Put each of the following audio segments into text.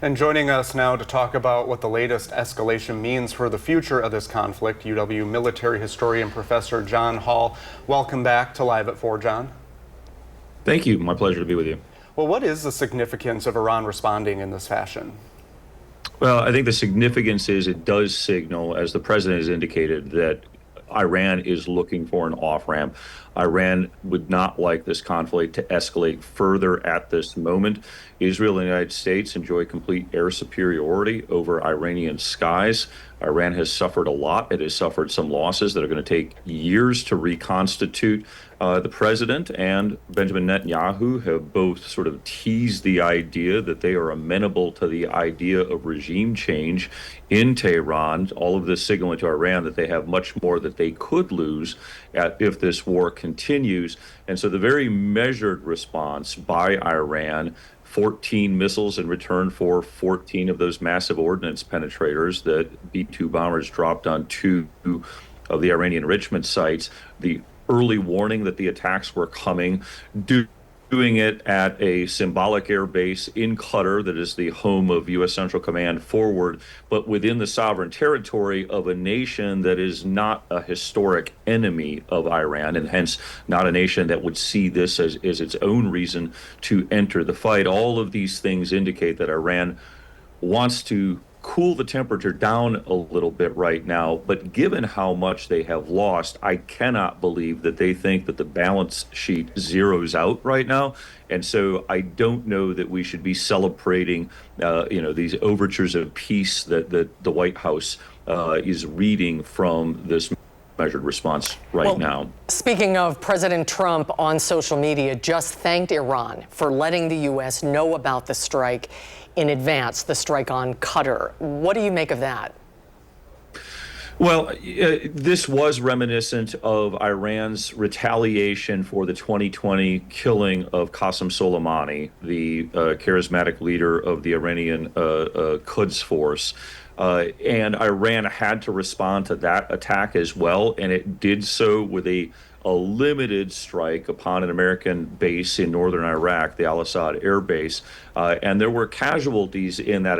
And joining us now to talk about what the latest escalation means for the future of this conflict, UW military historian Professor John Hall. Welcome back to Live at 4, John. Thank you. My pleasure to be with you. Well, what is the significance of Iran responding in this fashion? Well, I think the significance is it does signal, as the president has indicated, that Iran is looking for an off-ramp. Iran would not like this conflict to escalate further at this moment. Israel and the United States enjoy complete air superiority over Iranian skies. Iran has suffered a lot. It has suffered some losses that are going to take years to reconstitute. The president and Benjamin Netanyahu have both sort of teased the idea that they are amenable to the idea of regime change in Tehran, all of this signaling to Iran that they have much more that they could lose if this war continues. And so the very measured response by Iran, 14 missiles in return for 14 of those massive ordnance penetrators that B-2 bombers dropped on two of the Iranian enrichment sites, the early warning that the attacks were coming, doing it at a symbolic air base in Qatar that is the home of U.S. Central Command Forward, but within the sovereign territory of a nation that is not a historic enemy of Iran, and hence not a nation that would see this as its own reason to enter the fight. All of these things indicate that Iran wants to cool the temperature down a little bit right now, but given how much they have lost, I cannot believe that they think that the balance sheet zeroes out right now. And so I don't know that we should be celebrating, these overtures of peace that the White House is reading from this measured response now. Speaking of, President Trump on social media just thanked Iran for letting the U.S. know about the strike in advance, the strike on Qatar. What do you make of that? Well, this was reminiscent of Iran's retaliation for the 2020 killing of Qasem Soleimani, the charismatic leader of the Iranian Quds Force. And Iran had to respond to that attack as well, and it did so with a limited strike upon an American base in northern Iraq, the Al-Assad Air Base. And there were casualties in that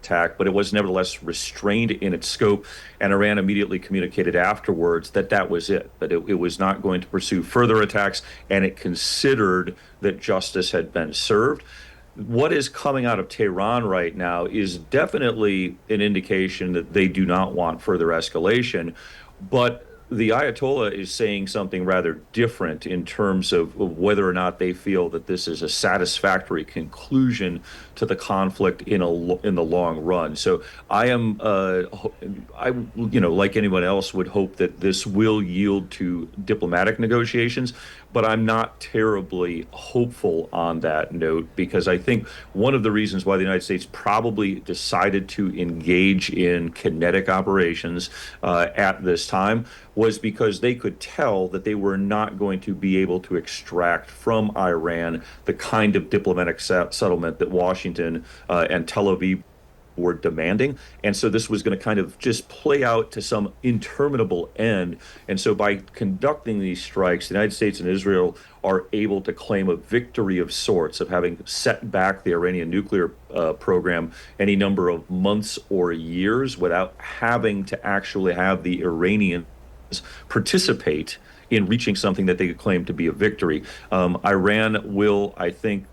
attack, but it was nevertheless restrained in its scope. And Iran immediately communicated afterwards that that was it, that it was not going to pursue further attacks, and it considered that justice had been served. What is coming out of Tehran right now is definitely an indication that they do not want further escalation, but the Ayatollah is saying something rather different in terms of whether or not they feel that this is a satisfactory conclusion to the conflict in the long run. So I am, like anyone else, would hope that this will yield to diplomatic negotiations, but I'm not terribly hopeful on that note, because I think one of the reasons why the United States probably decided to engage in kinetic operations at this time was because they could tell that they were not going to be able to extract from Iran the kind of diplomatic settlement that Washington and Tel Aviv were demanding. And so this was going to kind of just play out to some interminable end. And so by conducting these strikes, the United States and Israel are able to claim a victory of sorts, of having set back the Iranian nuclear program any number of months or years without having to actually have the Iranians participate in reaching something that they could claim to be a victory. Iran will, I think,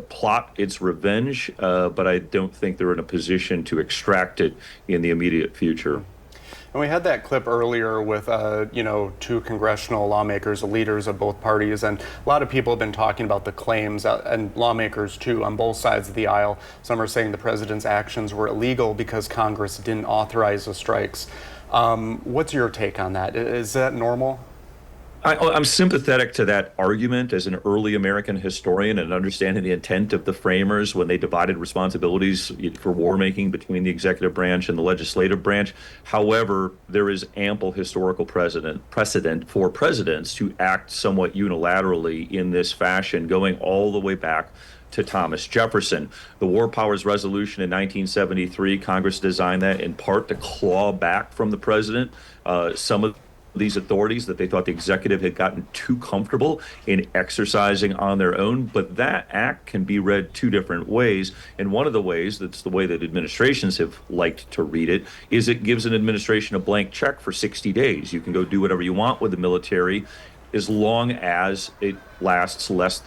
plot its revenge, but I don't think they're in a position to extract it in the immediate future. And we had that clip earlier with, two congressional lawmakers, the leaders of both parties, and a lot of people have been talking about the claims, and lawmakers too, on both sides of the aisle. Some are saying the president's actions were illegal because Congress didn't authorize the strikes. What's your take on that? Is that normal? I'm sympathetic to that argument as an early American historian and understanding the intent of the framers when they divided responsibilities for war making between the executive branch and the legislative branch. However, there is ample historical precedent for presidents to act somewhat unilaterally in this fashion, going all the way back to Thomas Jefferson. The War Powers Resolution in 1973, Congress designed that in part to claw back from the president some of these authorities that they thought the executive had gotten too comfortable in exercising on their own. But that act can be read two different ways. And one of the ways, that's the way that administrations have liked to read it, is it gives an administration a blank check for 60 days. You can go do whatever you want with the military as long as it lasts less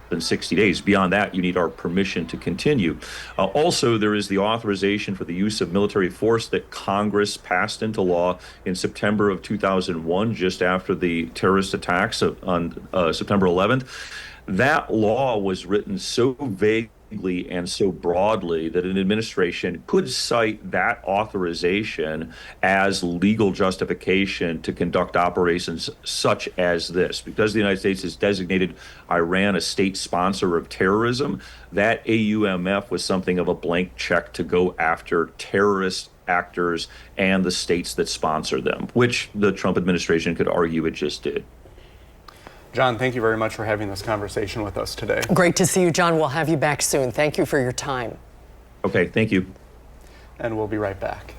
than 60 days. Beyond that, you need our permission to continue. Also, there is the authorization for the use of military force that Congress passed into law in September of 2001, just after the terrorist attacks on September 11th. That law was written so vaguely and so broadly that an administration could cite that authorization as legal justification to conduct operations such as this. Because the United States has designated Iran a state sponsor of terrorism, that AUMF was something of a blank check to go after terrorist actors and the states that sponsor them, which the Trump administration could argue it just did. John, thank you very much for having this conversation with us today. Great to see you, John. We'll have you back soon. Thank you for your time. Okay, thank you. And we'll be right back.